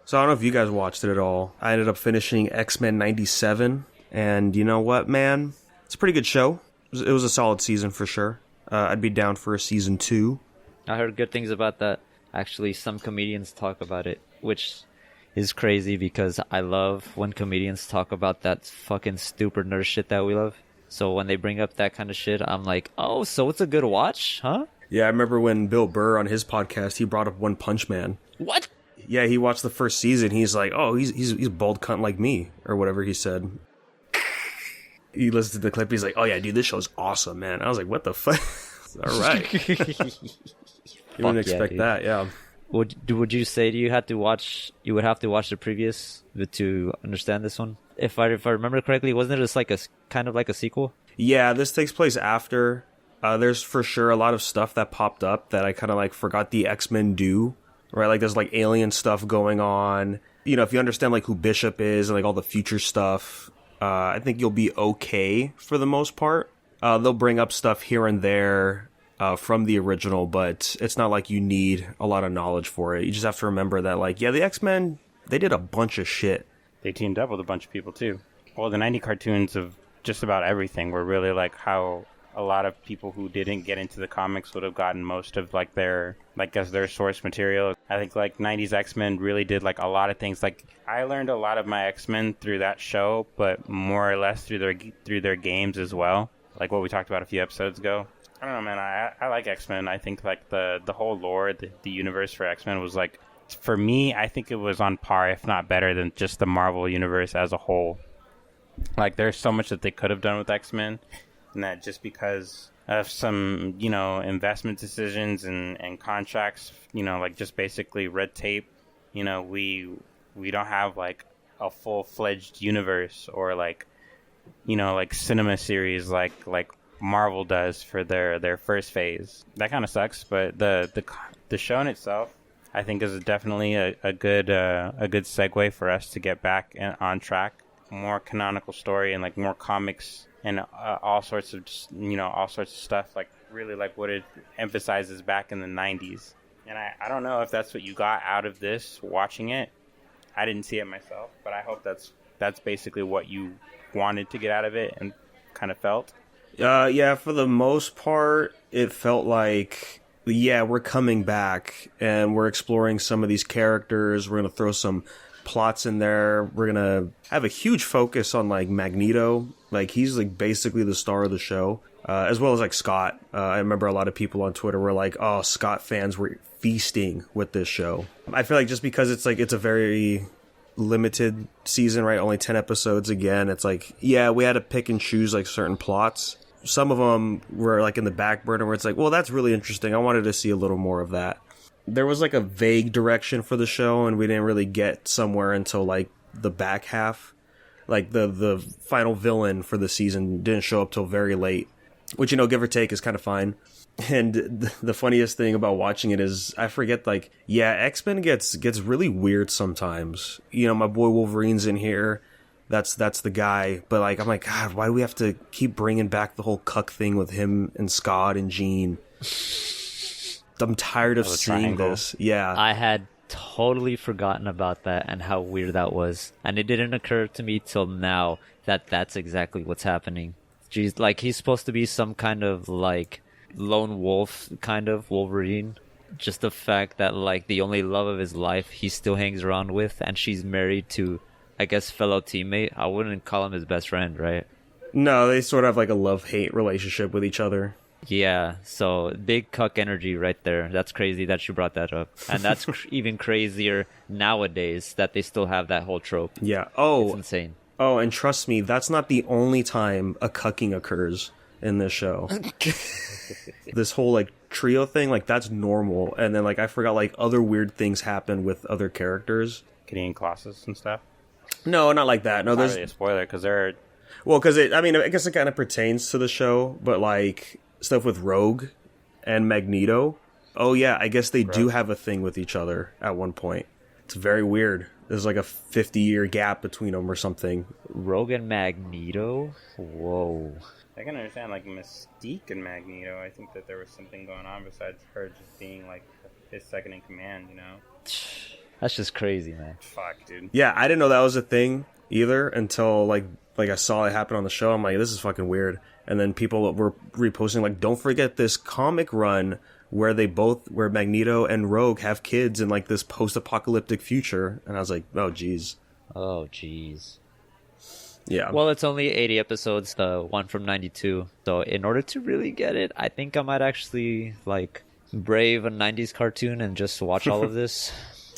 So I don't know if you guys watched it at all. I ended up finishing Xmen 97, and you know what, man? It's a pretty good show. It was a solid season for sure. I'd be down for a season 2. I heard good things about that. Actually, some comedians talk about it, which is crazy because I love when comedians talk about that fucking stupid nerd shit that we love. So when they bring up that kind of shit, I'm like, oh, so it's a good watch, huh? Yeah, I remember when Bill Burr on his podcast, he brought up One Punch Man. What? Yeah, he watched the first season. He's like, oh, he's a bald cunt like me, or whatever he said. He listened to the clip. He's like, oh yeah, dude, this show's awesome, man. I was like, what the fuck? All right. You wouldn't expect that, yeah. Would you say you would have to watch the previous to understand this one? If I remember correctly, wasn't it just like a kind of like a sequel? Yeah, this takes place after. There's for sure a lot of stuff that popped up that I kind of like forgot the X-Men do. Right, like there's like alien stuff going on. You know, if you understand like who Bishop is and like all the future stuff, I think you'll be okay for the most part. They'll bring up stuff here and there from the original, but it's not like you need a lot of knowledge for it. You just have to remember that, like, yeah, the X-Men, they did a bunch of shit. They teamed up with a bunch of people too. Well, the 90 cartoons of just about everything were really like how a lot of people who didn't get into the comics would have gotten most of like their like as their source material. I think like 90s X-Men really did like a lot of things. Like I learned a lot of my X-Men through that show, but more or less through their games as well. Like what we talked about a few episodes ago. I don't know, man. I like X-Men. I think like the whole lore, the universe for X-Men was like, for me, I think it was on par, if not better, than just the Marvel universe as a whole. Like there's so much that they could have done with X-Men. And that just because of some, you know, investment decisions and contracts, you know, like just basically red tape, you know, we don't have like a full-fledged universe or like, you know, like cinema series like Marvel does for their first phase. That kind of sucks, but the show in itself, I think, is definitely a good segue for us to get back on track. More canonical story and like more comics. And all sorts of stuff, like really like what it emphasizes back in the 90s. And I don't know if that's what you got out of this watching it. I didn't see it myself, but I hope that's basically what you wanted to get out of it and kind of felt. Yeah, for the most part, it felt like, yeah, we're coming back and we're exploring some of these characters. We're going to throw some plots in there. We're going to have a huge focus on like Magneto. Like he's like basically the star of the show, as well as like Scott. I remember a lot of people on Twitter were like, oh, Scott fans were feasting with this show. I feel like just because it's a very limited season, right? Only 10 episodes again. It's like, yeah, we had to pick and choose like certain plots. Some of them were like in the back burner where it's like, well, that's really interesting. I wanted to see a little more of that. There was like a vague direction for the show and we didn't really get somewhere until like the back half. Like the final villain for the season didn't show up till very late, which, you know, give or take is kind of fine. And the funniest thing about watching it is I forget, like, yeah, X-Men gets really weird sometimes. You know, my boy Wolverine's in here. That's the guy. But like, I'm like, God, why do we have to keep bringing back the whole cuck thing with him and Scott and Jean? I'm tired of seeing this. Yeah. I had totally forgotten about that and how weird that was. And it didn't occur to me till now that that's exactly what's happening. Jeez, like he's supposed to be some kind of like lone wolf kind of Wolverine. Just the fact that like the only love of his life he still hangs around with, and she's married to, I guess, fellow teammate. I wouldn't call him his best friend, right? No, they sort of have like a love-hate relationship with each other. Yeah, so big cuck energy right there. That's crazy that you brought that up. And that's even crazier nowadays that they still have that whole trope. Yeah. Oh. It's insane. Oh, and trust me, that's not the only time a cucking occurs in this show. This whole, like, trio thing, like, that's normal. And then, like, I forgot, like, other weird things happen with other characters. Getting Colossus and stuff? No, not like that. No, there's... Not really a spoiler, because they're... Well, because I guess it kind of pertains to the show, but, like... Stuff with Rogue and Magneto. Oh yeah, I guess they do have a thing with each other at one point. It's very weird. There's like a 50-year gap between them or something. Rogue and Magneto? Whoa. I can understand like Mystique and Magneto. I think that there was something going on besides her just being like his second in command, you know? That's just crazy, man. Fuck, dude. Yeah, I didn't know that was a thing either until like I saw it happen on the show. I'm like, this is fucking weird. And then people were reposting like, don't forget this comic run where where Magneto and Rogue have kids in like this post-apocalyptic future. And I was like, oh geez. Oh jeez. Yeah. Well, it's only 80 episodes, the one from 92. So in order to really get it, I think I might actually like brave a 90s cartoon and just watch all of this.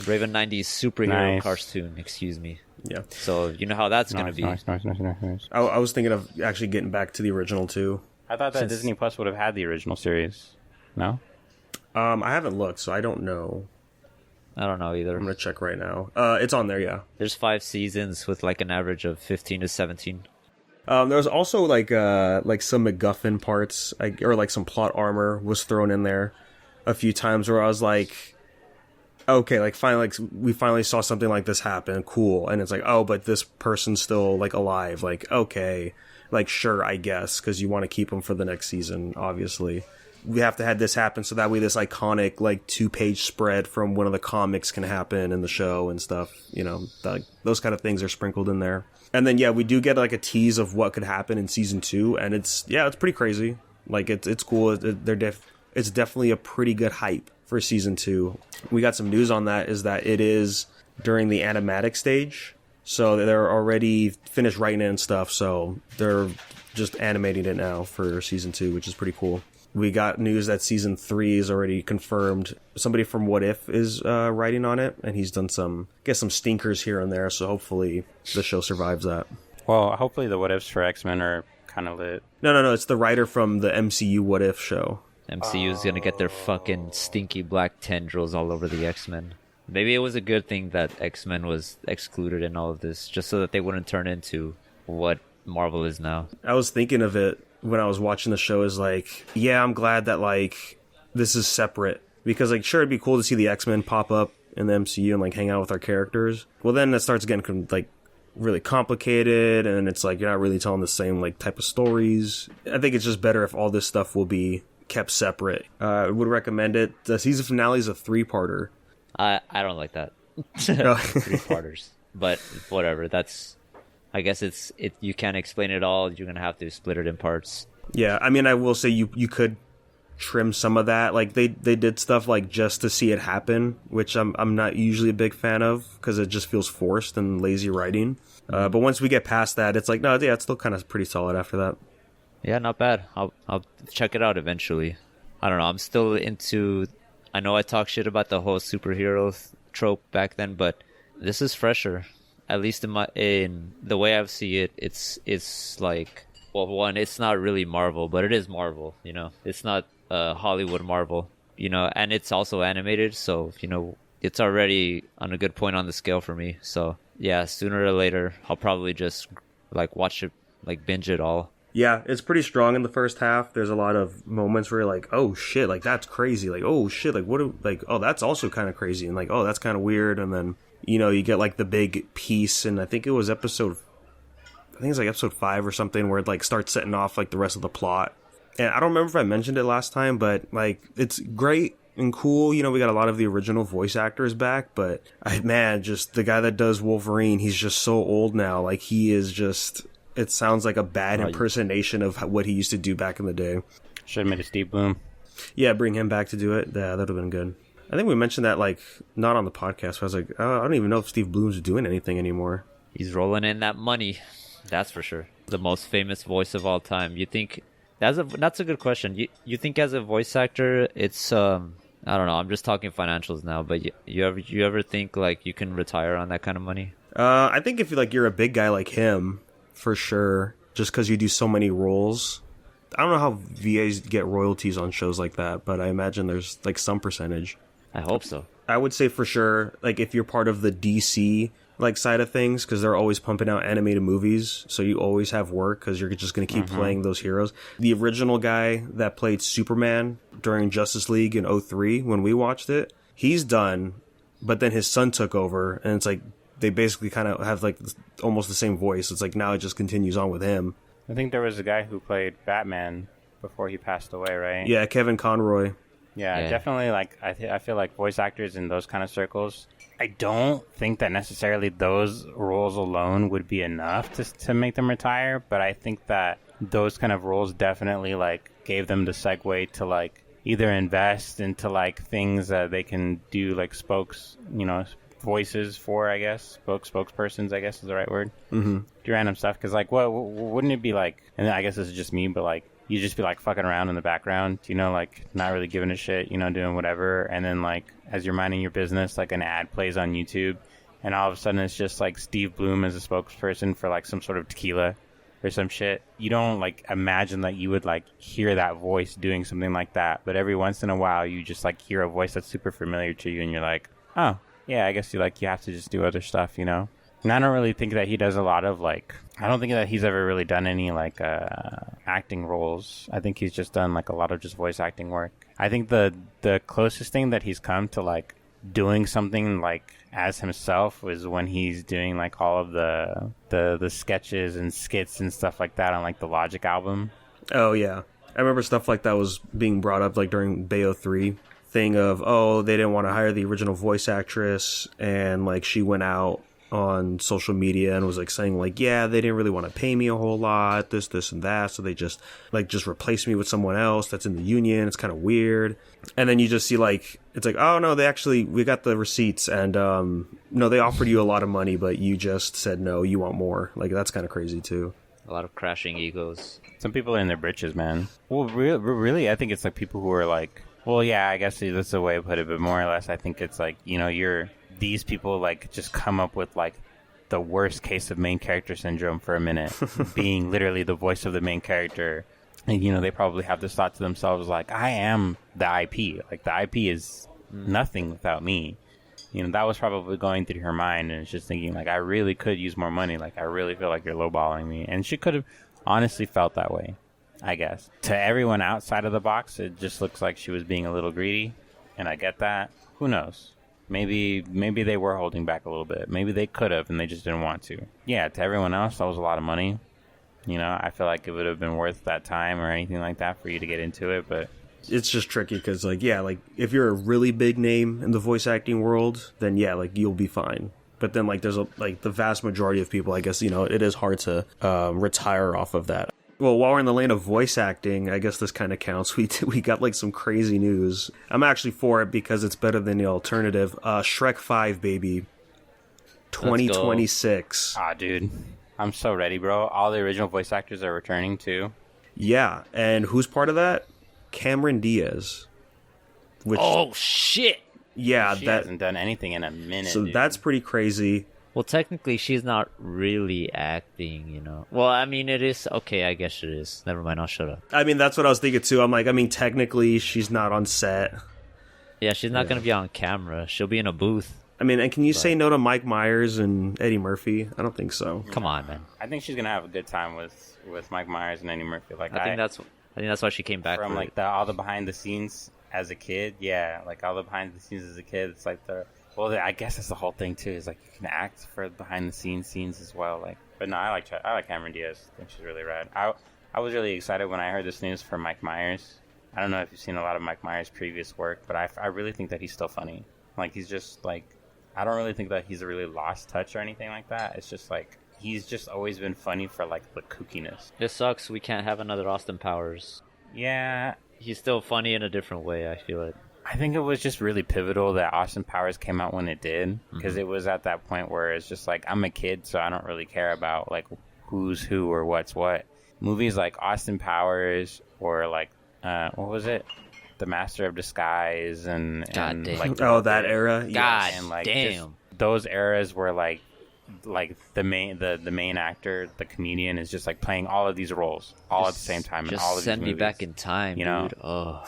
Brave a 90s superhero cartoon, excuse me. Yeah. So you know how that's going to be. Nice. I was thinking of actually getting back to the original too. I thought that Disney Plus would have had the original series. No? I haven't looked, so I don't know. I don't know either. I'm going to check right now. It's on there, yeah. There's 5 seasons with like an average of 15 to 17. There was also like some MacGuffin parts, or like some plot armor was thrown in there a few times where I was like, okay, like finally, like we finally saw something like this happen, cool. And it's like, oh, but this person's still like alive. Like, okay, like sure, I guess, because you want to keep them for the next season, obviously. We have to have this happen so that way this iconic like 2-page spread from one of the comics can happen in the show and stuff. You know, those kind of things are sprinkled in there. And then yeah, we do get like a tease of what could happen in season 2, and it's pretty crazy. Like it's cool. It's definitely a pretty good hype for season 2. We got some news on that. Is that it is during the animatic stage, so they're already finished writing it and stuff. So they're just animating it now for season 2, which is pretty cool. We got news that season 3 is already confirmed. Somebody from What If is writing on it, and he's done some stinkers here and there. So hopefully the show survives that. Well, hopefully the What Ifs for X-Men are kind of lit. No. It's the writer from the MCU What If show. MCU's gonna get their fucking stinky black tendrils all over the X-Men. Maybe it was a good thing that X-Men was excluded in all of this, just so that they wouldn't turn into what Marvel is now. I was thinking of it when I was watching the show, is like, yeah, I'm glad that like this is separate, because like sure, it'd be cool to see the X-Men pop up in the MCU and like hang out with our characters. Well, then it starts getting like really complicated, and it's like you're not really telling the same like type of stories. I think it's just better if all this stuff will be kept separate. I would recommend it. The season finale is a 3-parter. I don't like that. 3-parters, but whatever. I guess you can't explain it all. You're gonna have to split it in parts. Yeah, I mean, I will say you could trim some of that. Like they did stuff like just to see it happen, which I'm not usually a big fan of, because it just feels forced and lazy writing. But once we get past that, it's like, no, yeah, it's still kind of pretty solid after that. Yeah, not bad. I'll check it out eventually. I don't know. I'm still into. I know I talked shit about the whole superhero trope back then, but this is fresher. At least in the way I see it, it's like, well, one, it's not really Marvel, but it is Marvel. You know, it's not Hollywood Marvel. You know, and it's also animated, so you know, it's already on a good point on the scale for me. So yeah, sooner or later, I'll probably just like watch it, like binge it all. Yeah, it's pretty strong in the first half. There's a lot of moments where you're like, oh shit, like that's crazy. Like, oh shit, like oh, that's also kind of crazy. And like, oh, that's kind of weird. And then, you know, you get like the big piece. And I think it's like episode 5 or something, where it like starts setting off like the rest of the plot. And I don't remember if I mentioned it last time, but like, it's great and cool. You know, we got a lot of the original voice actors back, but just the guy that does Wolverine, he's just so old now. Like, he is just... It sounds like a bad impersonation of what he used to do back in the day. Should have made it Steve Bloom. Yeah, bring him back to do it. Yeah, that would have been good. I think we mentioned that, like, not on the podcast. But I was like, I don't even know if Steve Bloom's doing anything anymore. He's rolling in that money. That's for sure. The most famous voice of all time. You think... That's a good question. You think as a voice actor, it's... I don't know. I'm just talking financials now. But you ever think, like, you can retire on that kind of money? I think if you're a big guy like him... For sure, just because you do so many roles. I don't know how VAs get royalties on shows like that, but I imagine there's like some percentage. I hope so. I would say for sure, like if you're part of the DC like side of things, because they're always pumping out animated movies, so you always have work because you're just going to keep playing those heroes. The original guy that played Superman during Justice League in 2003, when we watched it, he's done, but then his son took over, and it's like they basically kind of have like almost the same voice. It's like now it just continues on with him. I think there was a guy who played Batman before he passed away, right? Yeah, Kevin Conroy. Yeah, definitely. Like I feel like voice actors in those kind of circles, I don't think that necessarily those roles alone would be enough to make them retire. But I think that those kind of roles definitely like gave them the segue to like either invest into like things that they can do like voices for, I guess, spokespersons, I guess is the right word. Mm-hmm. Do random stuff because like wouldn't it be like, and I guess this is just me, but like you just be like fucking around in the background, like not really giving a shit, doing whatever, and then like as you're minding your business, like an ad plays on YouTube, and all of a sudden it's just like Steve Bloom as a spokesperson for like some sort of tequila or some shit. You don't like imagine that you would like hear that voice doing something like that, but every once in a while you just like hear a voice that's super familiar to you, and you're like, oh yeah, I guess you have to just do other stuff, And I don't really think that he does a lot of like, I don't think that he's ever really done any like acting roles. I think he's just done like a lot of just voice acting work. I think the closest thing that he's come to like doing something like as himself was when he's doing like all of the sketches and skits and stuff like that on like the Logic album. Oh yeah, I remember stuff like that was being brought up like during Bayo 3 thing of, oh, they didn't want to hire the original voice actress, and like she went out on social media and was like saying like, yeah, they didn't really want to pay me a whole lot, this and that, so they just replaced me with someone else that's in the union. It's kind of weird. And then you just see like, it's like, oh no, we got the receipts, and no, they offered you a lot of money, but you just said no, you want more. Like, that's kind of crazy too. A lot of crashing egos. Some people are in their britches, man. Well, really, I think it's like people who are like, well, yeah, I guess that's the way to put it, but more or less, I think it's like, these people like just come up with like the worst case of main character syndrome for a minute, being literally the voice of the main character. And, they probably have this thought to themselves like, I am the IP. Like, the IP is nothing without me. That was probably going through her mind, and it's just thinking like, I really could use more money. Like, I really feel like you're lowballing me. And she could have honestly felt that way, I guess. To everyone outside of the box, it just looks like she was being a little greedy, and I get that. Who knows? Maybe they were holding back a little bit. Maybe they could have, and they just didn't want to. Yeah, to everyone else, that was a lot of money. I feel like it would have been worth that time or anything like that for you to get into it, but it's just tricky because, like, yeah, like, if you're a really big name in the voice acting world, then, yeah, like, you'll be fine. But then, like, there's, the vast majority of people, I guess, it is hard to retire off of that. Well, while we're in the lane of voice acting, I guess this kind of counts. We got, like, some crazy news. I'm actually for it because it's better than the alternative. Shrek 5, baby. 2026. Ah, dude. I'm so ready, bro. All the original voice actors are returning, too. Yeah, and who's part of that? Cameron Diaz. Oh, shit! Yeah, she hasn't done anything in a minute, so dude. That's pretty crazy. Well, technically, she's not really acting, Well, I mean, it is. Okay, I guess it is. Never mind, I'll shut up. I mean, that's what I was thinking, too. I'm like, technically, she's not on set. Yeah, she's not going to be on camera. She'll be in a booth. I mean, and can you say no to Mike Myers and Eddie Murphy? I don't think so. Come on, man. I think she's going to have a good time with Mike Myers and Eddie Murphy. Like, I think that's why she came back from, like, all the behind the scenes as a kid. Yeah, like, all the behind the scenes as a kid. It's like well, I guess that's the whole thing too. Is like you can act for behind the scenes as well. Like, but no, I like Cameron Diaz. I think she's really rad. I was really excited when I heard this news for Mike Myers. I don't know if you've seen a lot of Mike Myers' previous work, but I really think that he's still funny. Like, he's just like, I don't really think that he's a really lost touch or anything like that. It's just like he's just always been funny for like the kookiness. It sucks we can't have another Austin Powers. Yeah, he's still funny in a different way. I feel it. I think it was just really pivotal that Austin Powers came out when it did, because it was at that point where it's just like, I'm a kid, so I don't really care about like who's who or what's what. Movies like Austin Powers or like what was it, The Master of Disguise and like that era. God and like damn, those eras where like the main actor, the comedian, is just like playing all of these roles all at the same time in all of these movies. Send me back in time, dude. Oh.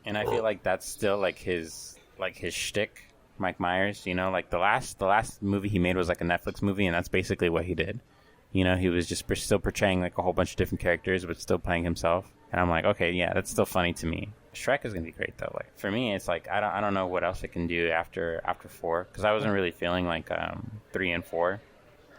And I feel like that's still like his shtick, Mike Myers. Like the last movie he made was like a Netflix movie, and that's basically what he did. He was just still portraying like a whole bunch of different characters, but still playing himself. And I'm like, okay, yeah, that's still funny to me. Shrek is gonna be great though. Like, for me, it's like I don't know what else it can do after 4, because I wasn't really feeling like 3 and 4.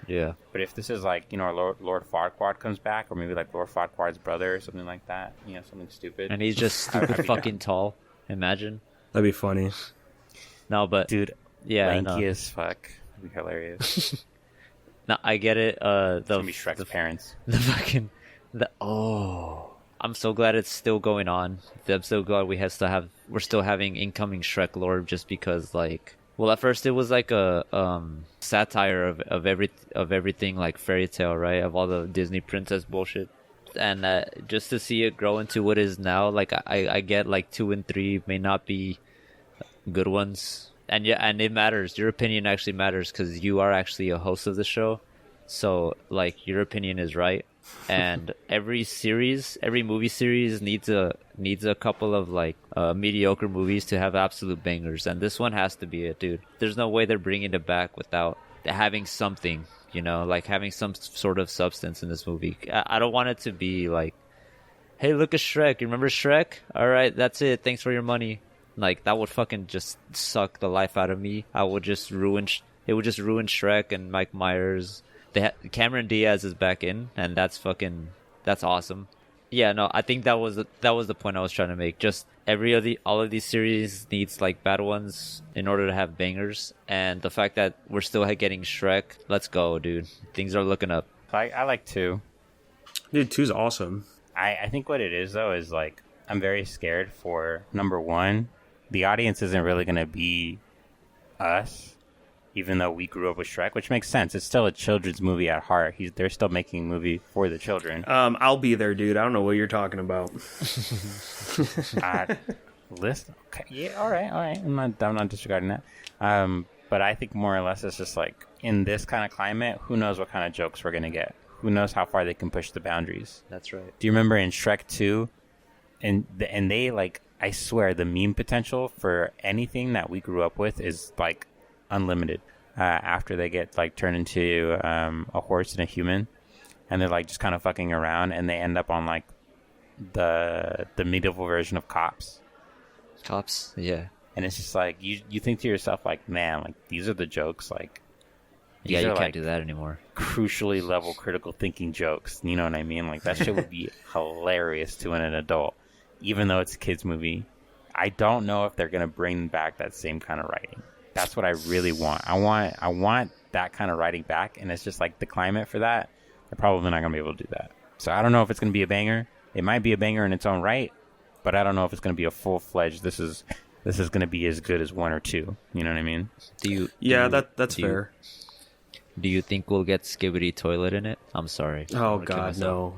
Yeah. But if this is like, Lord Farquaad comes back, or maybe like Lord Farquaad's brother or something like that, something stupid. And he's just stupid fucking tall. Imagine. That'd be funny. No, but Dude, yeah, lanky no. as fuck. That'd be hilarious. No, I get it. It's gonna be Shrek's parents. The fucking I'm so glad it's still going on. I'm so glad we're still having incoming Shrek lore, just because, like, well, at first it was like a satire of everything, like fairy tale, right? Of all the Disney princess bullshit. And just to see it grow into what is now, like, I get like 2 and 3 may not be good ones, and yeah, and it matters. Your opinion actually matters because you are actually a host of the show, so like your opinion is right. And every movie series needs a couple of like mediocre movies to have absolute bangers, and this one has to be it, dude. There's no way they're bringing it back without having something, like having some sort of substance in this movie. I don't want it to be like, hey, look at Shrek. You remember Shrek? All right, that's it. Thanks for your money. Like, that would fucking just suck the life out of me. It would just ruin Shrek and Mike Myers. Cameron Diaz is back in, and that's awesome. Yeah, no, I think that was the point I was trying to make. Just all of these series needs like bad ones in order to have bangers, and the fact that we're still getting Shrek, let's go, dude. Things are looking up. I like 2. Dude, 2's awesome. I think what it is, though, is like, I'm very scared for, number one, the audience isn't really going to be us, even though we grew up with Shrek, which makes sense. It's still a children's movie at heart. They're still making a movie for the children. I'll be there, dude. I don't know what you're talking about. List? Okay. Yeah, all right. I'm not disregarding that. But I think more or less it's just like, in this kind of climate, who knows what kind of jokes we're going to get? Who knows how far they can push the boundaries? That's right. Do you remember in Shrek 2? And they, like, I swear, the meme potential for anything that we grew up with is, like, unlimited. After they get, like, turned into a horse and a human, and they're, like, just kind of fucking around, and they end up on, like, the medieval version of Cops. Cops, yeah. And it's just like, you think to yourself, like, man, like, these are the jokes, like, yeah, you can't like, do that anymore. Crucially level critical thinking jokes. You know what I mean? Like, that shit would be hilarious to an adult, even though it's a kid's movie. I don't know if they're gonna bring back that same kind of writing. That's what I really want. I want that kind of writing back, and it's just like the climate for that. They're probably not gonna be able to do that. So I don't know if it's gonna be a banger. It might be a banger in its own right, but I don't know if it's gonna be a full-fledged. This is gonna be as good as 1 or 2. You know what I mean? That's fair. Do you think we'll get Skibbity Toilet in it? I'm sorry. Oh God, no.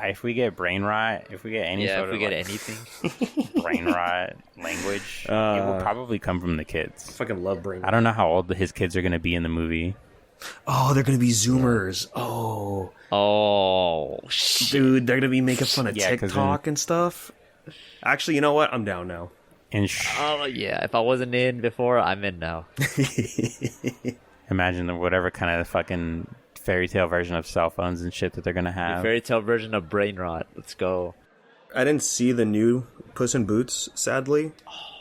If we get brain rot, if we get any sort of anything, brain rot language, it will probably come from the kids. I fucking love brain rot. I don't know how old his kids are going to be in the movie. Oh, they're going to be Zoomers. Oh, shit. Dude, they're going to be making fun of TikTok and stuff. Actually, you know what? I'm down now. Oh, yeah. If I wasn't in before, I'm in now. Imagine whatever kind of fucking fairy tale version of cell phones and shit that they're going to have. The fairy tale version of brain rot. Let's go. I didn't see the new Puss in Boots, sadly.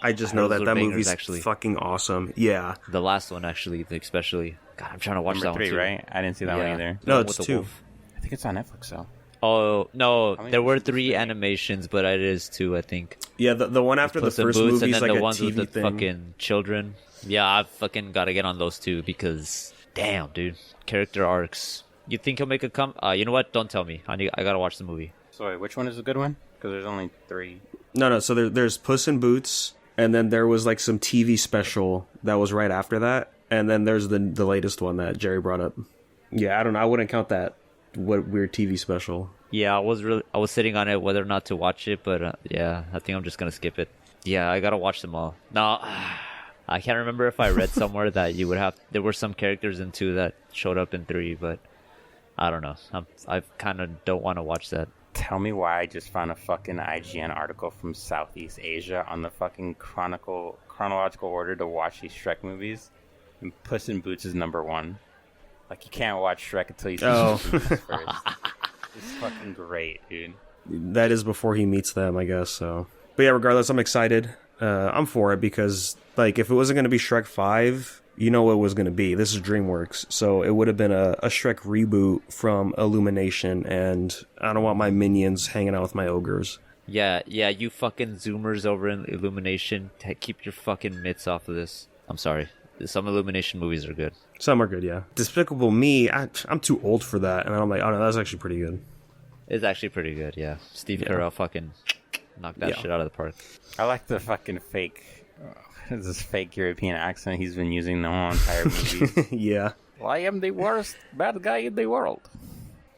I just know that movie's actually fucking awesome. Yeah. The last one, actually, especially. God, I'm trying to watch Number that 3, one, too. Right? I didn't see that one either. No, it's 2. I think it's on Netflix, though. Oh, no, there were 3 animations, but it is 2, I think. Yeah, the one after the first movie is like the a ones TV with the thing. fucking children. Yeah, I fucking gotta get on those 2 because, damn, dude, character arcs. You think he'll make a you know what? Don't tell me. I gotta watch the movie. Sorry, which one is the good one? Because there's only 3. No. So there's Puss in Boots, and then there was like some TV special that was right after that, and then there's the latest one that Jerry brought up. Yeah, I don't know. I wouldn't count that weird TV special. Yeah, I was sitting on it whether or not to watch it, but yeah, I think I'm just gonna skip it. Yeah, I gotta watch them all. No, I can't remember if I read somewhere that there were some characters in 2 that showed up in 3, but I don't know. I kind of don't want to watch that. Tell me why I just found a fucking IGN article from Southeast Asia on the fucking chronological order to watch these Shrek movies, and Puss in Boots is number 1. Like, you can't watch Shrek until you see Puss in Boots first. It's fucking great, dude. That is before he meets them, I guess, so. But yeah, regardless, I'm excited. I'm for it because, like, if it wasn't going to be Shrek 5, you know what it was going to be. This is DreamWorks, so it would have been a Shrek reboot from Illumination, and I don't want my minions hanging out with my ogres. Yeah, you fucking zoomers over in Illumination, keep your fucking mitts off of this. I'm sorry. Some Illumination movies are good. Some are good, yeah. Despicable Me, I'm too old for that, and I'm like, oh no, that's actually pretty good. It's actually pretty good, yeah. Steve Carell fucking knocked that shit out of the park. I like the fucking fake, this fake European accent he's been using the whole entire movie. Yeah. Well, I am the worst bad guy in the world.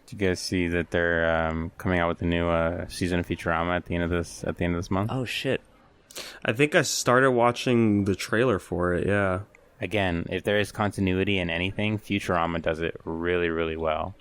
Did you guys see that they're coming out with a new season of Futurama at the end of this month? Oh shit! I think I started watching the trailer for it. Yeah. Again, if there is continuity in anything, Futurama does it really, really well.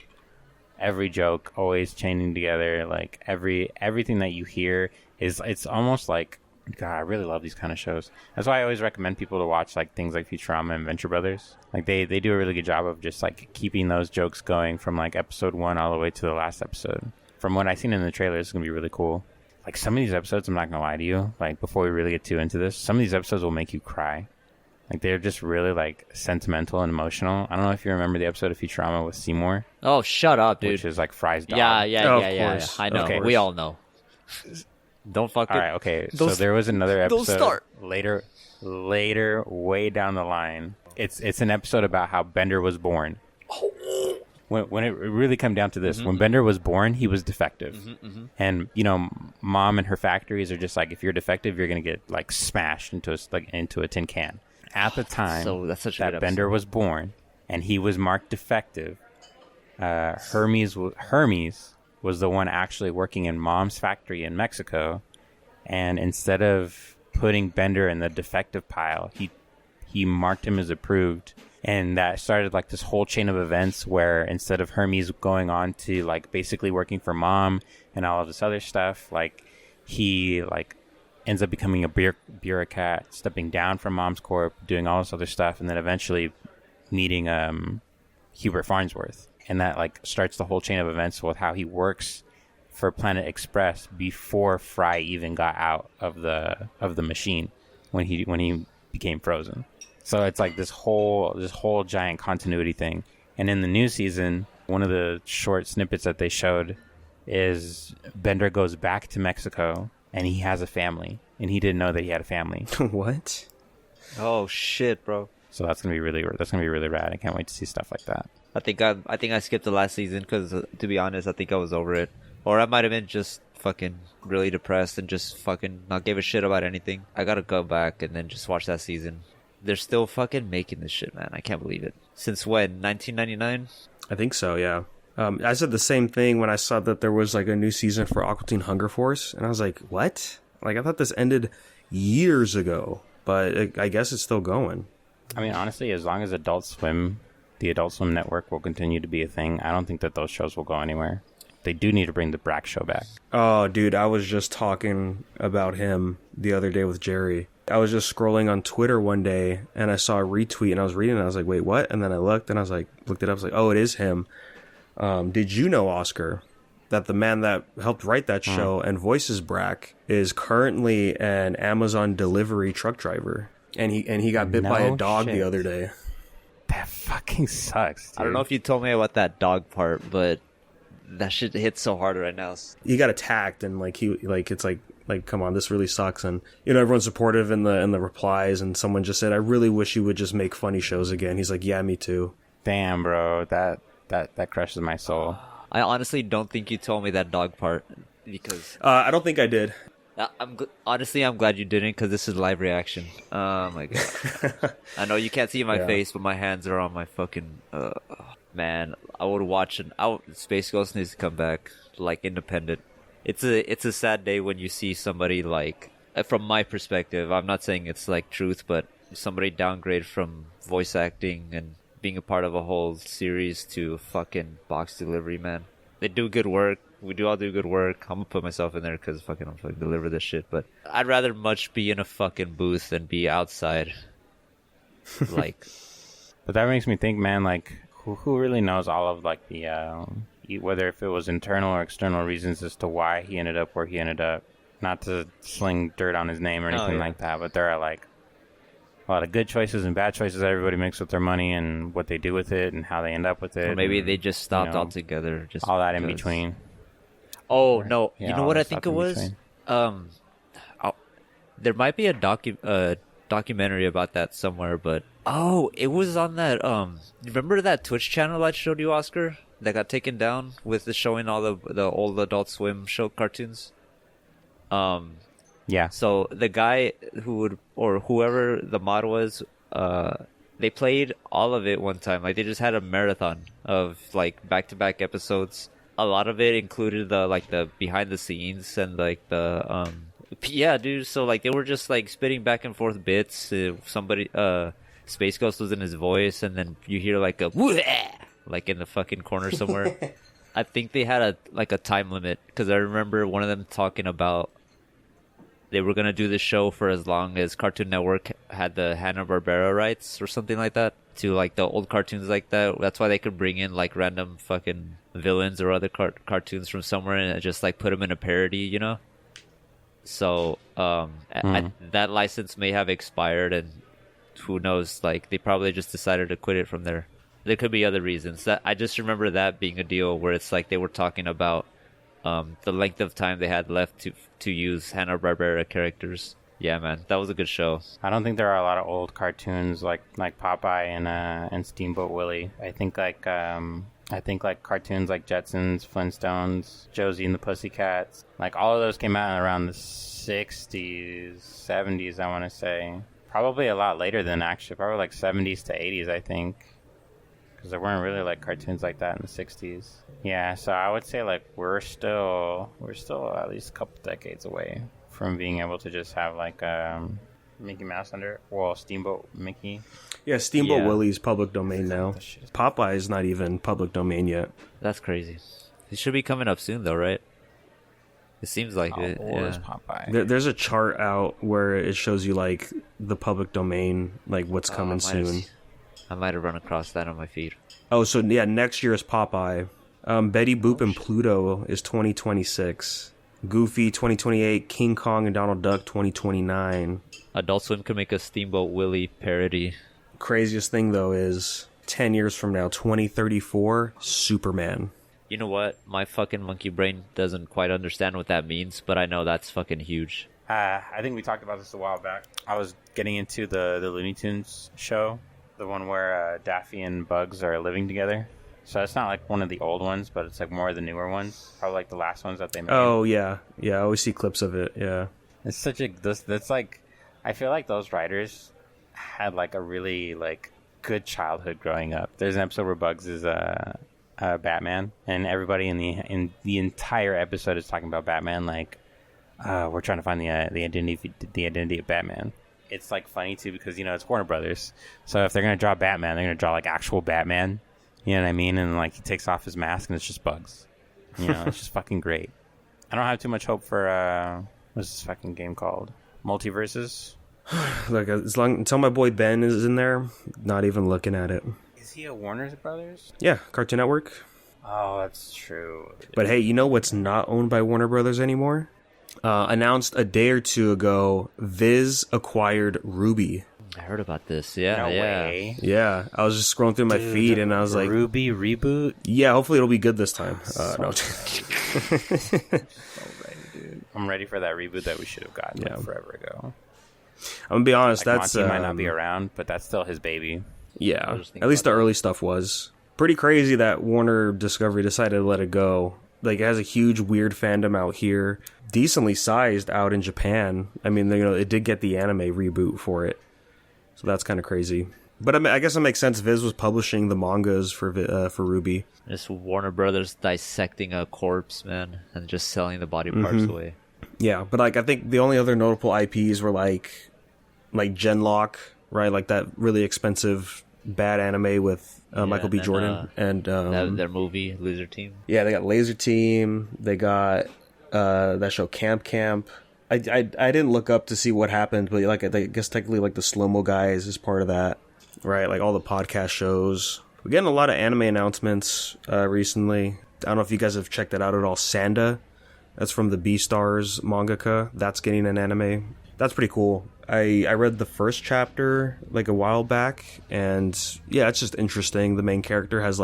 Every joke always chaining together. Like everything that you hear it's almost like, God, I really love these kind of shows. That's why I always recommend people to watch like things like Futurama and Venture Brothers. Like they do a really good job of just like keeping those jokes going from like episode 1 all the way to the last episode. From what I've seen in the trailer, it's gonna be really cool. Like some of these episodes, I'm not gonna lie to you, like before we really get too into this, some of these episodes will make you cry. Like they're just really like sentimental and emotional. I don't know if you remember the episode of Futurama with Seymour. Oh, shut up, dude. Which is like Fry's dog. Yeah. I know. Okay. We all know. Don't fucking. All right, okay. So there was another episode Don't start. later, way down the line. It's an episode about how Bender was born. When it really come down to this, when Bender was born, he was defective, and you know, Mom and her factories are just like, if you're defective, you're gonna get like smashed into a tin can. At the time that's such a that good Bender episode. was born and he was marked defective, Hermes was the one actually working in Mom's factory in Mexico, and instead of putting Bender in the defective pile, he marked him as approved. And that started like this whole chain of events where instead of Hermes going on to like basically working for Mom and all of this other stuff, like he like ends up becoming a bureaucrat, stepping down from Mom's corp, doing all this other stuff, and then eventually meeting Hubert Farnsworth. And that like starts the whole chain of events with how he works for Planet Express before Fry even got out of the machine when he became frozen. So it's like this whole giant continuity thing. And in the new season, one of the short snippets that they showed is Bender goes back to Mexico and he has a family, and he didn't know that he had a family. What? Oh shit, bro. So that's gonna be really rad. I can't wait to see stuff like that. I think I skipped the last season because, to be honest, I think I was over it, or I might have been just fucking really depressed and just fucking not give a shit about anything. I gotta go back and then just watch that season. They're still fucking making this shit, man. I can't believe it. Since when? 1999? I think so, yeah. I said the same thing when I saw that there was like a new season for Aqua Teen Hunger Force, and I was like, what? Like, I thought this ended years ago, but I guess it's still going. I mean, honestly, as long as the Adult Swim network will continue to be a thing, I don't think that those shows will go anywhere. They do need to bring the Brack show back. Oh, dude, I was just talking about him the other day with Jerry. I was just scrolling on Twitter one day, and I saw a retweet, and I was reading it, and I was like, wait, what? And then I looked, and I was like, looked it up, I was like, oh, it is him. Did you know, Oscar, that the man that helped write that show and voices Brack is currently an Amazon delivery truck driver? And he got bit by a dog the other day. That fucking sucks, dude. I don't know if you told me about that dog part, but that shit hits so hard right now. He got attacked, and it's like come on, this really sucks. And you know, everyone's supportive in the replies, and someone just said, I really wish you would just make funny shows again. He's like, yeah, me too. Damn, bro, that crushes my soul. I honestly don't think you told me that dog part because I don't think I did. I'm glad you didn't, because this is live reaction. Oh my god! I know you can't see my face, but my hands are on my fucking. Man, I would watch Space Ghost needs to come back, like, independent. It's a sad day when you see somebody, like, from my perspective. I'm not saying it's like truth, but somebody downgrade from voice acting and being a part of a whole series to fucking box delivery, man. They do good work. We do all do good work. I'm gonna put myself in there because I'm fucking deliver this shit. But I'd rather much be in a fucking booth than be outside. Like, but that makes me think, man. Like, who really knows all of like the whether if it was internal or external reasons as to why he ended up where he ended up. Not to sling dirt on his name or anything like that, but there are like a lot of good choices and bad choices that everybody makes with their money and what they do with it and how they end up with it. Or maybe and, they just stopped altogether. Just all that in between. Oh, no. You know what I think it was? I'll, there might be a documentary about that somewhere, but it was on that remember that Twitch channel I showed you, Oscar, that got taken down with the showing all the old Adult Swim show cartoons? Yeah. So the guy or whoever the mod was, they played all of it one time. Like they just had a marathon of like back-to-back episodes. A lot of it included the behind the scenes and like the yeah, dude. So like they were just like spitting back and forth bits. Somebody Space Ghost was in his voice, and then you hear like a like in the fucking corner somewhere. I think they had a time limit, because I remember one of them talking about they were gonna do this show for as long as Cartoon Network had the Hanna-Barbera rights or something like that to like the old cartoons like that. That's why they could bring in like random fucking villains or other cartoons from somewhere and just like put them in a parody, you know. So that license may have expired, and who knows? Like they probably just decided to quit it from there. There could be other reasons. That I just remember that being a deal where it's like they were talking about the length of time they had left to use Hanna-Barbera characters. Yeah, man, that was a good show. I don't think there are a lot of old cartoons like Popeye and Steamboat Willie. I think like cartoons like Jetsons, Flintstones, Josie and the Pussycats, like all of those came out around the 60s, 70s, I want to say. Probably a lot later than actually, probably like 70s to 80s, I think. Because there weren't really like cartoons like that in the 60s. Yeah, so I would say like we're still at least a couple decades away from being able to just have like Mickey Mouse Steamboat Mickey. Yeah, Steamboat Willie's public domain now. Popeye is not even public domain yet. That's crazy. It should be coming up soon though, right? It seems like it. Where's Popeye? There's a chart out where it shows you like the public domain, like what's coming soon. I might have run across that on my feed. Oh, so yeah, next year is Popeye. Betty Boop and Pluto is 2026. Goofy 2028. King Kong and Donald Duck 2029. Adult Swim could make a Steamboat Willie parody. Craziest thing though is 10 years from now, 2034, Superman. You know what? My fucking monkey brain doesn't quite understand what that means, but I know that's fucking huge. I think we talked about this a while back. I was getting into the Looney Tunes show. The one where Daffy and Bugs are living together. So it's not like one of the old ones, but it's like more of the newer ones. Probably like the last ones that they made. Oh, yeah. Yeah, I always see clips of it, yeah. It's such a... That's like... I feel like those writers had like a really like good childhood growing up. There's an episode where Bugs is Batman, and everybody in the entire episode is talking about Batman. Like, we're trying to find the identity of Batman. It's like funny too because it's Warner Brothers, so if they're gonna draw Batman, they're gonna draw like actual Batman. You know what I mean? And like he takes off his mask and it's just Bugs. It's just fucking great. I don't have too much hope for what's this fucking game called? Multiverses. Like until my boy Ben is in there, not even looking at it. Is he a Warner Brothers? Yeah, Cartoon Network. Oh, that's true. But hey, you know what's not owned by Warner Brothers anymore? Announced a day or two ago, Viz acquired Ruby. I heard about this. Yeah, no way. Yeah, I was just scrolling through my feed and I was like, Ruby reboot? Yeah, hopefully it'll be good this time. No. So ready, dude. I'm ready for that reboot that we should have gotten like forever ago. I'm gonna be honest, like that's Monty might not be around, but that's still his baby. Yeah, at least the early stuff was pretty crazy that Warner Discovery decided to let it go. Like, it has a huge weird fandom out here, decently sized out in Japan. I mean, it did get the anime reboot for it, so that's kind of crazy. But I guess it makes sense. Viz was publishing the mangas for Ruby. It's Warner Brothers dissecting a corpse, man, and just selling the body parts away. Yeah, but like I think the only other notable IPs were like Genlock, right? Like that really expensive bad anime with Michael B. Jordan and their movie Laser Team. Yeah, they got Laser Team. They got that show Camp. I didn't look up to see what happened, but like I guess technically like the Slow Mo Guys is part of that, right? Like all the podcast shows. We're getting a lot of anime announcements recently. I don't know if you guys have checked that out at all. Sanda, that's from the Beastars mangaka. That's getting an anime. That's pretty cool. I read the first chapter like a while back, and yeah, it's just interesting. The main character has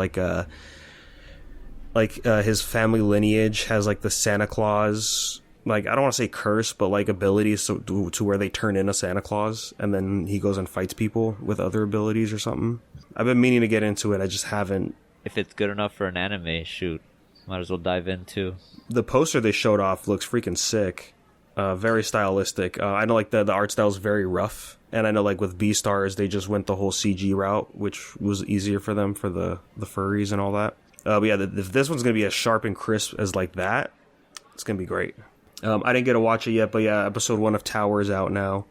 his family lineage has like the Santa Claus like, I don't want to say curse, but like abilities to where they turn into Santa Claus and then he goes and fights people with other abilities or something. I've been meaning to get into it. I just haven't. If it's good enough for an anime, shoot, might as well dive in too. The poster they showed off looks freaking sick. Very stylistic. I know like the art style is very rough, and I know like with Beastars they just went the whole CG route, which was easier for them for the furries and all that. But yeah, if this one's gonna be as sharp and crisp as like that, it's gonna be great. I didn't get to watch it yet, but yeah, episode 1 of Tower is out now.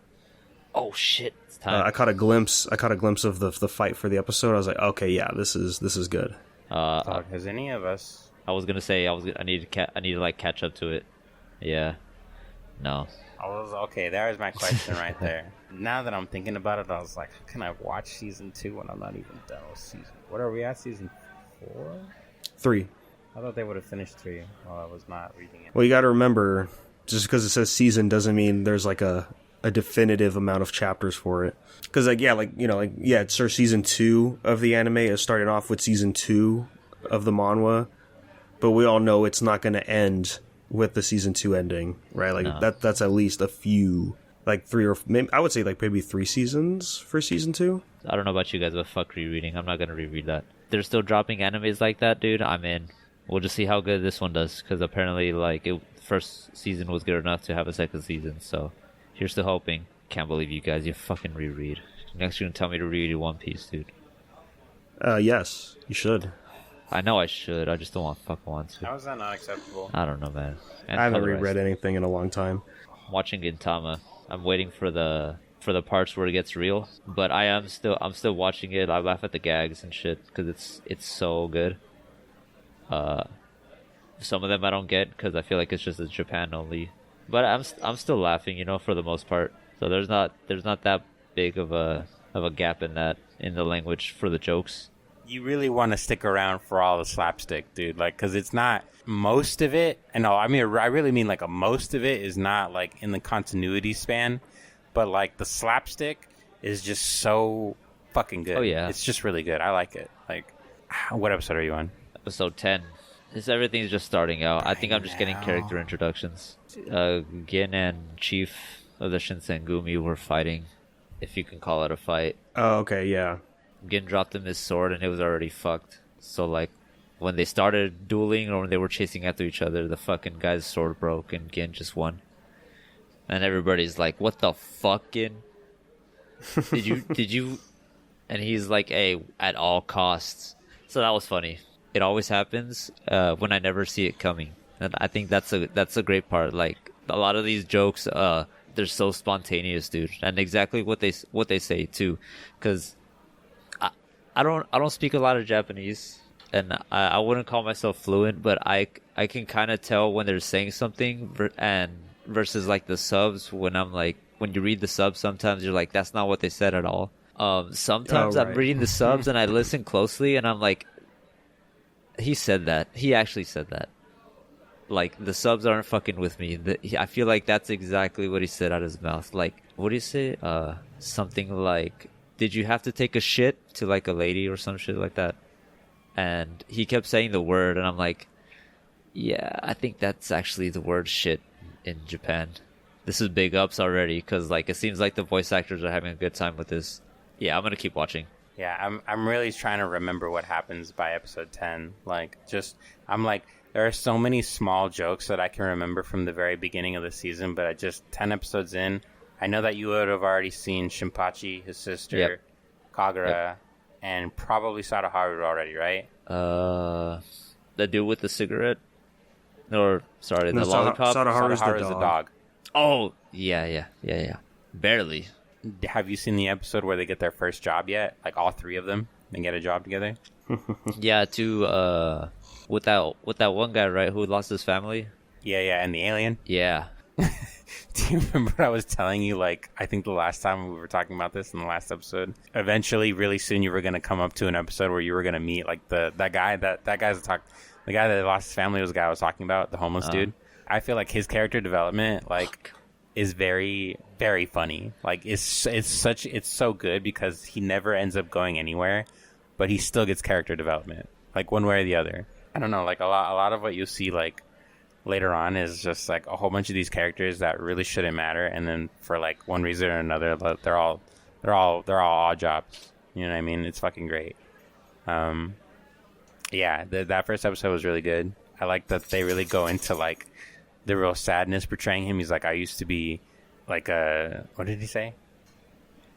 Oh shit! It's time. I caught a glimpse of the fight for the episode. I was like, okay, yeah, this is good. Has any of us? I was gonna say I need to like catch up to it. Yeah. No. Okay. There's my question right there. Now that I'm thinking about it, I was like, how can I watch season 2 when I'm not even done with season? What are we at? Season 4? 3. I thought they would have finished 3 while I was not reading it. Well, you got to remember, just because it says season doesn't mean there's like a definitive amount of chapters for it. Because it starts season 2 of the anime. It started off with season 2 of the manhwa, but we all know it's not going to end with the season 2 ending, right? Like No. that's at least a few, like 3 or maybe I would say like maybe 3 seasons for season 2. I don't know about you guys, but fuck rereading. I'm not gonna reread that. They're still dropping animes like that, dude. I'm in. We'll just see how good this one does, because apparently, like, first season was good enough to have a second season. So, here's to hoping. Can't believe you guys. You fucking reread. Next, you're gonna tell me to reread One Piece, dude. Yes, you should. I know I should. I just don't fucking want to. How is that not acceptable? I don't know, man. And I haven't colorized. reread anything in a long time. I'm watching Gintama. I'm waiting for the parts where it gets real, but I'm still watching it. I laugh at the gags and shit because it's so good. Some of them I don't get because I feel like it's just a Japan only, but I'm still laughing, for the most part. So there's not that big of a gap in the language for the jokes. You really want to stick around for all the slapstick, dude. Like, because it's not most of it. And no, I really mean like most of it is not like in the continuity span, but like the slapstick is just so fucking good. Oh yeah, it's just really good. I like it. Like, what episode are you on? Episode 10. Everything's just starting out. I think I'm just getting character introductions. Gin and Chief of the Shinsengumi were fighting, if you can call it a fight. Oh, okay, yeah. Gin dropped him his sword and it was already fucked. So like when they started dueling or when they were chasing after each other, the fucking guy's sword broke and Gin just won. And everybody's like, "What the fuck, Gin? Did you?" And he's like, "Hey, at all costs." So that was funny. It always happens when I never see it coming, and I think that's a great part. Like a lot of these jokes, they're so spontaneous, dude, and exactly what they say too, because I don't speak a lot of Japanese, and I wouldn't call myself fluent, but I can kind of tell when they're saying something, and versus like the subs when you read the subs, sometimes you're like, that's not what they said at all. Sometimes I'm reading the subs and I listen closely and I'm like, he said that. He actually said that. Like, the subs aren't fucking with me. I feel like that's exactly what he said out of his mouth. Like, what do you say? Something like, "Did you have to take a shit?" to like a lady or some shit like that. And he kept saying the word and I'm like, yeah, I think that's actually the word shit in Japan. This is big ups already because like it seems like the voice actors are having a good time with this. Yeah, I'm gonna keep watching. Yeah, I'm really trying to remember what happens by episode 10. Like, I'm like, there are so many small jokes that I can remember from the very beginning of the season, but 10 episodes in, I know that you would have already seen Shinpachi, his sister, Kagura, and probably Sadaharu already, right? The dude with the cigarette? Or, sorry, the lollipop? Sadaharu's the dog. Oh, yeah. Barely. Have you seen the episode where they get their first job yet? Like all 3 of them, they get a job together. Yeah, with that one guy, right, who lost his family. Yeah, and the alien. Yeah. Do you remember what I was telling you? Like, I think the last time we were talking about this in the last episode. Eventually, really soon, you were gonna come up to an episode where you were gonna meet like the guy that lost his family was the guy I was talking about, the homeless dude. I feel like his character development, like, is very, very funny. Like, it's so good because he never ends up going anywhere, but he still gets character development, like one way or the other. I don't know, like a lot of what you see, like later on is just like a whole bunch of these characters that really shouldn't matter, and then for like one reason or another, they're all odd jobs. You know what I mean? It's fucking great. Yeah, that first episode was really good. I like that they really go into like the real sadness portraying him. He's like, I used to be like what did he say?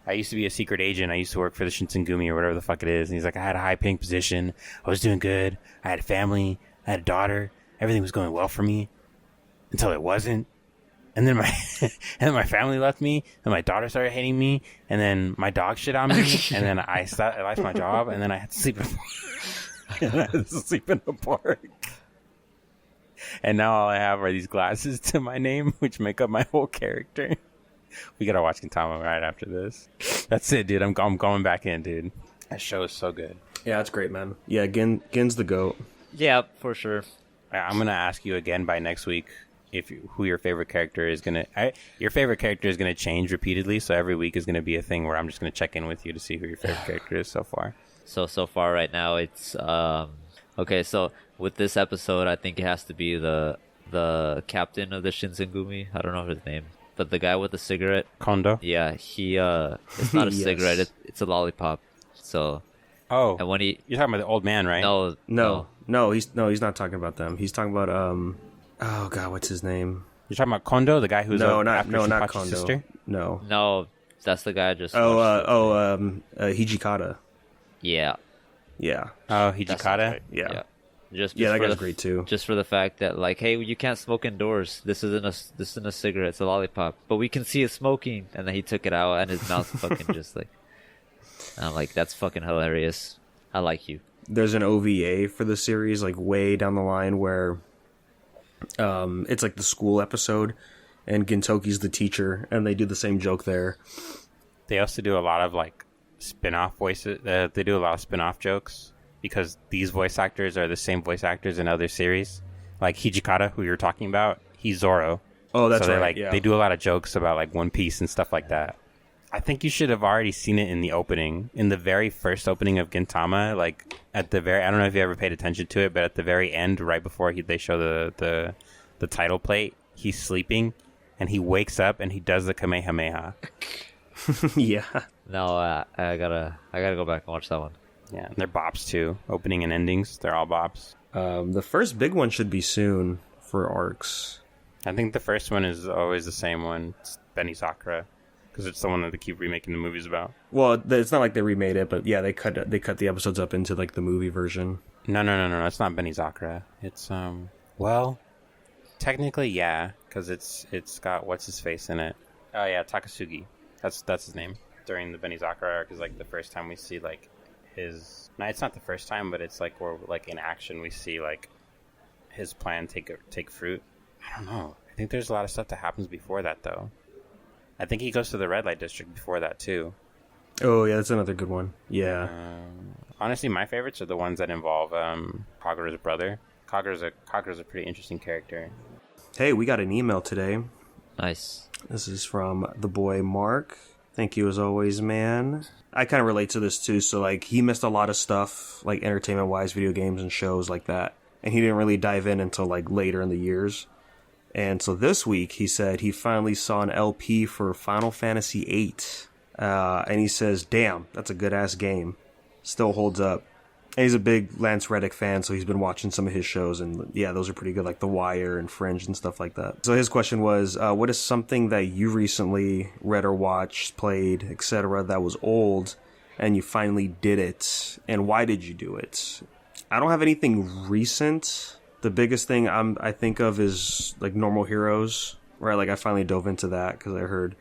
I used to be a secret agent. I used to work for the Shinsengumi or whatever the fuck it is. And he's like, I had a high paying position. I was doing good. I had a family. I had a daughter. Everything was going well for me until it wasn't. And then my family left me, and my daughter started hating me, and then my dog shit on me, and then I lost my job, and then I had to sleep in a park. And now all I have are these glasses to my name, which make up my whole character. We gotta watch Gintama right after this. That's it, dude. I'm going back in, dude. That show is so good. Yeah, it's great, man. Yeah, Gin's the GOAT. Yeah, for sure. I'm gonna ask you again by next week who your favorite character is gonna. Your favorite character is gonna change repeatedly, so every week is gonna be a thing where I'm just gonna check in with you to see who your favorite character is so far. So far right now it's okay. So with this episode, I think it has to be the captain of the Shinsengumi. I don't know his name, but the guy with the cigarette. Kondo. Yeah, he it's not a Yes. cigarette. It's a lollipop. So. Oh, And when you're talking about the old man, right? No, he's not talking about them. He's talking about oh god, what's his name? You're talking about Kondo, the guy who's not after Shinpachi's Kondo. sister. No. that's the guy I just. Hijikata. Yeah. Yeah. Oh, That sounds Hijikata. right. Yeah. Just Yeah, that for guy's great too. Just for the fact that, like, hey, you can't smoke indoors. This isn't a cigarette. It's a lollipop. But we can see it smoking. And then he took it out, and his mouth fucking just like. And I'm like, that's fucking hilarious. I like you. There's an OVA for the series, like way down the line, where it's like the school episode, and Gintoki's the teacher, and they do the same joke there. They also do a lot of like spin-off voices. They do a lot of spin-off jokes because these voice actors are the same voice actors in other series. Like Hijikata, who you're talking about, he's Zoro. Oh, that's so right. Like yeah. they do a lot of jokes about like One Piece and stuff like that. I think you should have already seen it in the opening, in the very first opening of Gintama. Like at the very, I don't know if you ever paid attention to it, but at the very end, right before they show the title plate, he's sleeping, and he wakes up and he does the Kamehameha. Yeah. No, I gotta go back and watch that one. Yeah, and they're bops too. Opening and endings, they're all bops. The first big one should be soon for arcs. I think the first one is always the same one. It's Benny Sakura. Because it's the one that they keep remaking the movies about. Well, it's not like they remade it, but yeah, they cut the episodes up into like the movie version. No. It's not Benny Sakura. It's well, technically yeah, because it's got what's his face in it. Oh yeah, Takasugi. That's his name. During the Benny Sakura arc is like the first time we see like his. No, it's not the first time, but it's like where like in action we see like his plan take fruit. I don't know. I think there's a lot of stuff that happens before that though. I think he goes to the red light district before that too. Oh yeah, that's another good one. Yeah. Honestly, my favorites are the ones that involve Kagura's brother. Kagura's a pretty interesting character. Hey, we got an email today. Nice. This is from the boy Mark. Thank you as always, man. I kind of relate to this too. So like, he missed a lot of stuff, like entertainment-wise, video games and shows like that, and he didn't really dive in until like later in the years. And so this week, he said he finally saw an LP for Final Fantasy VIII. And he says, damn, that's a good-ass game. Still holds up. And he's a big Lance Reddick fan, so he's been watching some of his shows. And yeah, those are pretty good, like The Wire and Fringe and stuff like that. So his question was, what is something that you recently read or watched, played, etc., that was old, and you finally did it? And why did you do it? I don't have anything recent. The biggest thing I think of is like Normal Heroes, right? Like I finally dove into that because I heard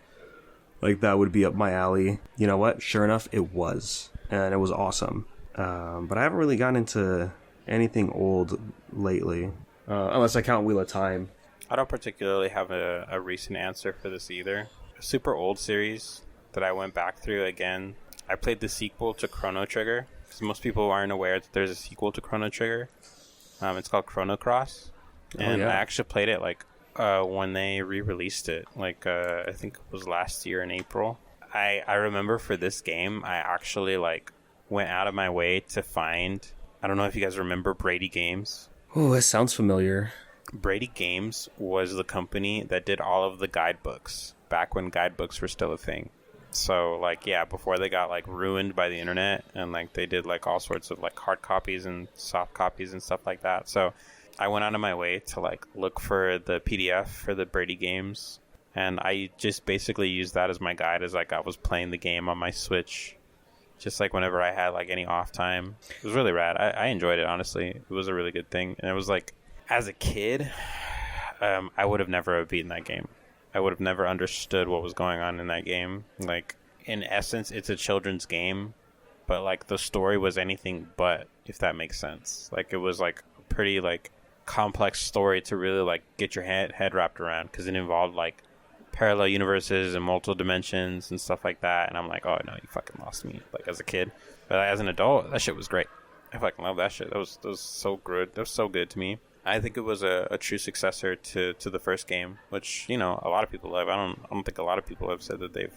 like that would be up my alley. You know what? Sure enough, it was, and it was awesome. But I haven't really gotten into anything old lately, unless I count Wheel of Time. I don't particularly have a recent answer for this either. A super old series that I went back through again. I played the sequel to Chrono Trigger because most people aren't aware that there's a sequel to Chrono Trigger. It's called Chrono Cross, and I actually played it like when they re-released it, like I think it was last year in April. I remember for this game, I actually like went out of my way to find. I don't know if you guys remember Brady Games. Oh, that sounds familiar. Brady Games was the company that did all of the guidebooks back when guidebooks were still a thing. So, like, yeah, before they got, like, ruined by the internet and, like, they did, like, all sorts of, like, hard copies and soft copies and stuff like that. So I went out of my way to, like, look for the PDF for the Brady Games. And I just basically used that as my guide as, like, I was playing the game on my Switch. Just, like, whenever I had, like, any off time. It was really rad. I enjoyed it, honestly. It was a really good thing. And it was, like, as a kid, I would have never beaten that game. I would have never understood what was going on in that game. Like, in essence, it's a children's game, but, like, the story was anything but, if that makes sense. Like, it was, like, a pretty, like, complex story to really, like, get your head wrapped around, because it involved, like, parallel universes and multiple dimensions and stuff like that. And I'm like, oh, no, you fucking lost me, like, as a kid. But as an adult, that shit was great. I fucking love that shit. That was so good. That was so good to me. I think it was a true successor to the first game, which, you know, a lot of people love. I don't think a lot of people have said that they've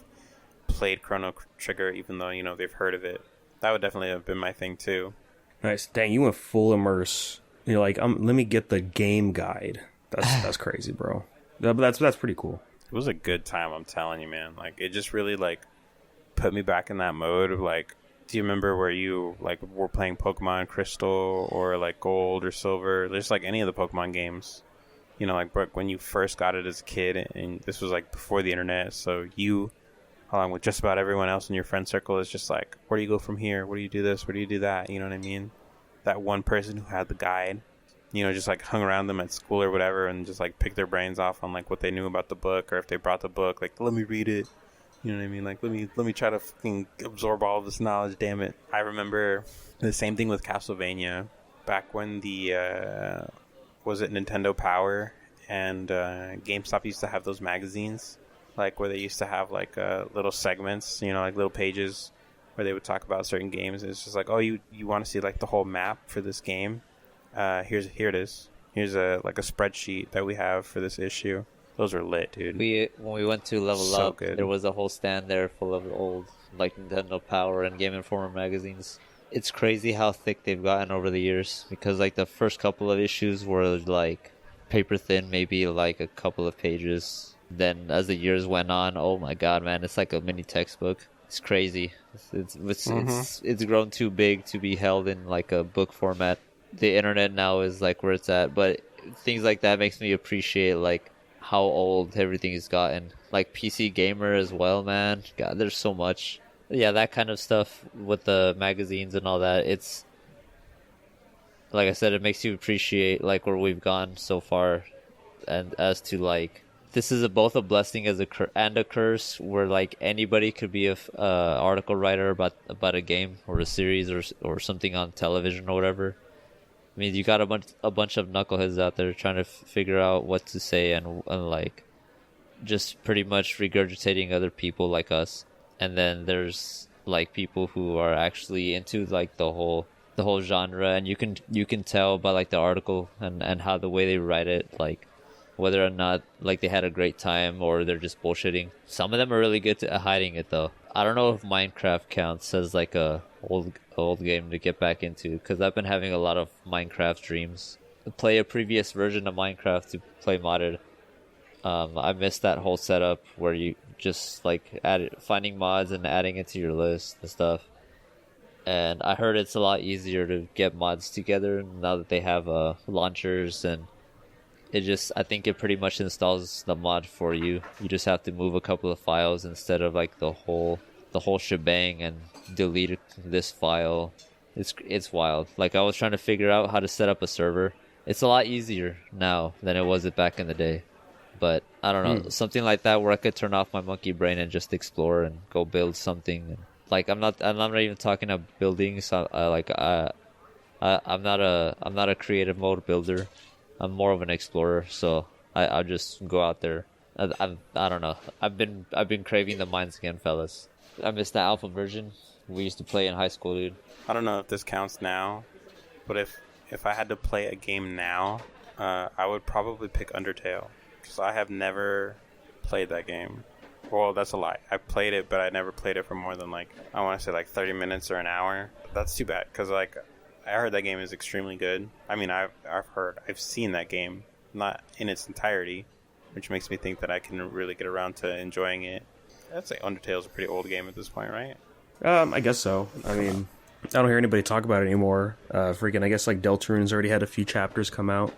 played Chrono Trigger, even though, you know, they've heard of it. That would definitely have been my thing too. Nice. Dang, you went full immerse. You're like, let me get the game guide. That's crazy, bro. But that's pretty cool. It was a good time, I'm telling you, man. Like, it just really, like, put me back in that mode of, like, do you remember where you, like, were playing Pokemon Crystal or, like, Gold or Silver? Just, like, any of the Pokemon games. You know, like, when you first got it as a kid, and this was, like, before the internet, so you, along with just about everyone else in your friend circle, is just like, where do you go from here? Where do you do this? Where do you do that? You know what I mean? That one person who had the guide, you know, just, like, hung around them at school or whatever and just, like, picked their brains off on, like, what they knew about the book, or if they brought the book, like, let me read it. You know what I mean? Like, let me try to fucking absorb all of this knowledge, damn it. I remember the same thing with Castlevania. Back when the, was it Nintendo Power and GameStop used to have those magazines, like, where they used to have, like, little segments, you know, like, little pages where they would talk about certain games. And it's just like, oh, you want to see, like, the whole map for this game? Here it is. Here's a spreadsheet that we have for this issue. Those are lit, dude. When we went to Level So Up, good. there was a whole stand there full of old, like, Nintendo Power and Game Informer magazines. It's crazy how thick they've gotten over the years, because, like, the first couple of issues were, like, paper thin, maybe, like, a couple of pages. Then as the years went on, oh my god, man, it's like a mini textbook. It's crazy. It's grown too big to be held in, like, a book format. The internet now is, like, where it's at, but things like that makes me appreciate, like, how old everything has gotten. Like, PC Gamer as well, man. God, there's so much. Yeah, that kind of stuff with the magazines and all that. It's, like I said, it makes you appreciate, like, where we've gone so far, and as to, like, this is both a blessing as and a curse, where, like, anybody could be a article writer about a game or a series or something on television or whatever. I mean, you got a bunch of knuckleheads out there trying to figure out what to say and like, just pretty much regurgitating other people like us. And then there's, like, people who are actually into, like, the whole genre, and you can tell by, like, the article and how the way they write it, like, whether or not, like, they had a great time or they're just bullshitting. Some of them are really good at hiding it, though. I don't know if Minecraft counts as, like, a old game to get back into, because I've been having a lot of Minecraft dreams. Play a previous version of Minecraft to play modded. I missed that whole setup where you just, like, finding mods and adding it to your list and stuff. And I heard it's a lot easier to get mods together now that they have launchers, and I think it pretty much installs the mod for you. You just have to move a couple of files instead of, like, the whole shebang and delete this file. It's wild. Like, I was trying to figure out how to set up a server. It's a lot easier now than it was back in the day. But I don't know, something like that where I could turn off my monkey brain and just explore and go build something. Like, I'm not even talking about building. So I'm not a creative mode builder. I'm more of an explorer. So I'll just go out there. I don't know. I've been craving the mines again, fellas. I missed the alpha version we used to play in high school, dude. I don't know if this counts now, but if I had to play a game now, I would probably pick Undertale, because I have never played that game. Well, that's a lie. I played it, but I never played it for more than, like, I want to say, like, 30 minutes or an hour. But that's too bad, because, like, I heard that game is extremely good. I mean, I've seen that game not in its entirety, which makes me think that I can really get around to enjoying it. I'd say Undertale's a pretty old game at this point, right? I guess so. I mean, I don't hear anybody talk about it anymore. I guess like Deltarune's already had a few chapters come out.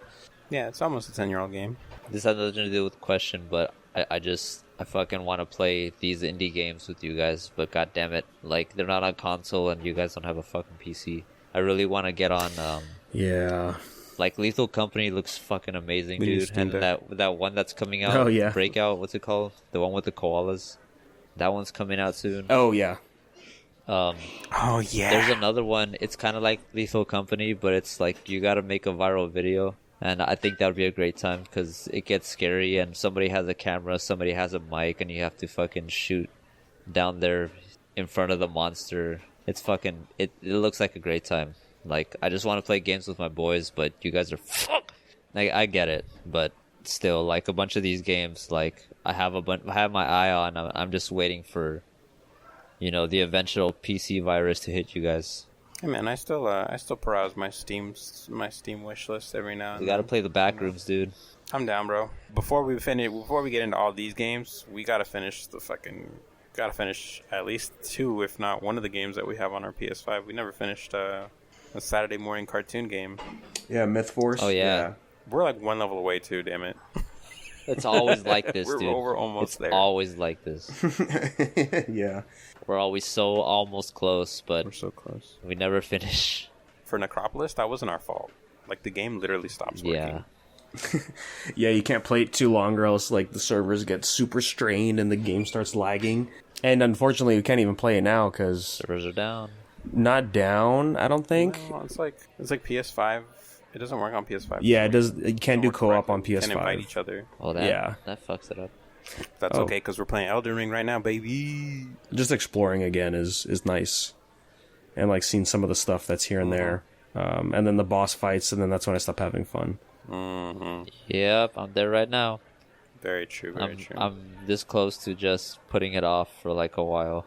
Yeah, it's almost a 10-year-old game. This has nothing to do with the question, but I fucking want to play these indie games with you guys, but god damn it, like they're not on console and you guys don't have a fucking PC. I really want to get on. Yeah. Like Lethal Company looks fucking amazing, dude. And that one that's coming out, Oh yeah, Breakout. What's it called? The one with the koalas. That one's coming out soon. Oh yeah. Oh yeah. There's another one. It's kind of like Lethal Company, but it's like you got to make a viral video. And I think that would be a great time because it gets scary and somebody has a camera, somebody has a mic, and you have to fucking shoot down there in front of the monster. It's fucking... It looks like a great time. Like, I just want to play games with my boys, but you guys are... Fuck! Like, I get it, but still, like, a bunch of these games, like, I have my eye on. I'm just waiting for, the eventual PC virus to hit you guys. Hey man, I still browse my Steam wish list every now and then. We gotta play the Backrooms, dude. I'm down, bro. Before we get into all these games, we gotta finish at least 2, if not one of the games that we have on our PS5. We never finished a Saturday morning cartoon game. Yeah, Myth Force. Oh yeah. We're like one level away too. Damn it. It's always like this, dude. We're almost there. It's always like this. Yeah. We're always so almost close, but we're so close. We never finish. For Necropolis, that wasn't our fault. Like, the game literally stops working. Yeah. Yeah, you can't play it too long or else, like, the servers get super strained and the game starts lagging. And unfortunately, we can't even play it now because... servers are down. Not down, I don't think. No, it's like PS5. It doesn't work on PS5. Yeah, it does. You can't do co-op on PS5. Can't invite each other. Oh, that fucks it up. That's okay, because we're playing Elden Ring right now, baby. Just exploring again is nice. And, like, seeing some of the stuff that's here and there. And then the boss fights, and then that's when I stop having fun. Mm-hmm. Yep, I'm there right now. Very true, very true. I'm this close to just putting it off for, like, a while.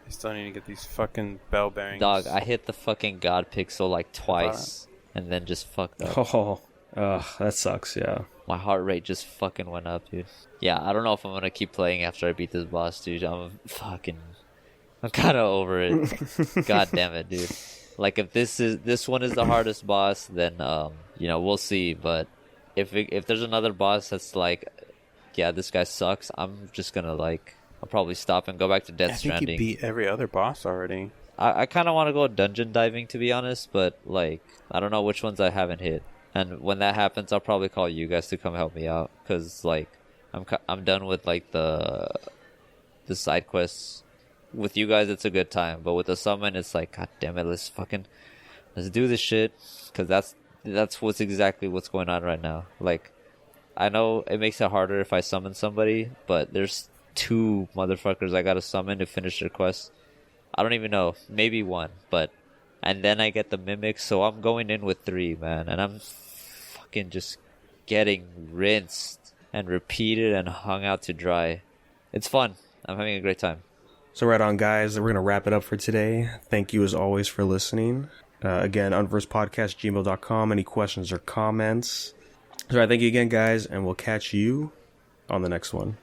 I still need to get these fucking bell bearings. Dog, I hit the fucking God Pixel, like, twice, and then just fucked up. Oh, that sucks, yeah. My heart rate just fucking went up, dude. Yeah, I don't know if I'm gonna keep playing after I beat this boss, dude. I'm kind of over it. God damn it, dude. Like, if this one is the hardest boss, then we'll see. But if there's another boss that's like, yeah, this guy sucks, I'm just gonna I'll probably stop and go back to Death Stranding. I think you beat every other boss already. I kind of want to go dungeon diving, to be honest, but like, I don't know which ones I haven't hit. And when that happens, I'll probably call you guys to come help me out, because like I'm done with like the side quests. With you guys, it's a good time, but with the summon, it's like, god damn it, let's do this shit, because that's exactly what's going on right now. Like, I know it makes it harder if I summon somebody, but there's 2 motherfuckers I gotta summon to finish their quest. I don't even know, maybe 1, and then I get the mimics, so I'm going in with 3, man, and I'm fucking just getting rinsed and repeated and hung out to dry. It's fun. I'm having a great time. So right on, guys, we're going to wrap it up for today. Thank you, as always, for listening. Again, unversedpodcast@gmail.com. Any questions or comments? So I thank you again, guys, and we'll catch you on the next one.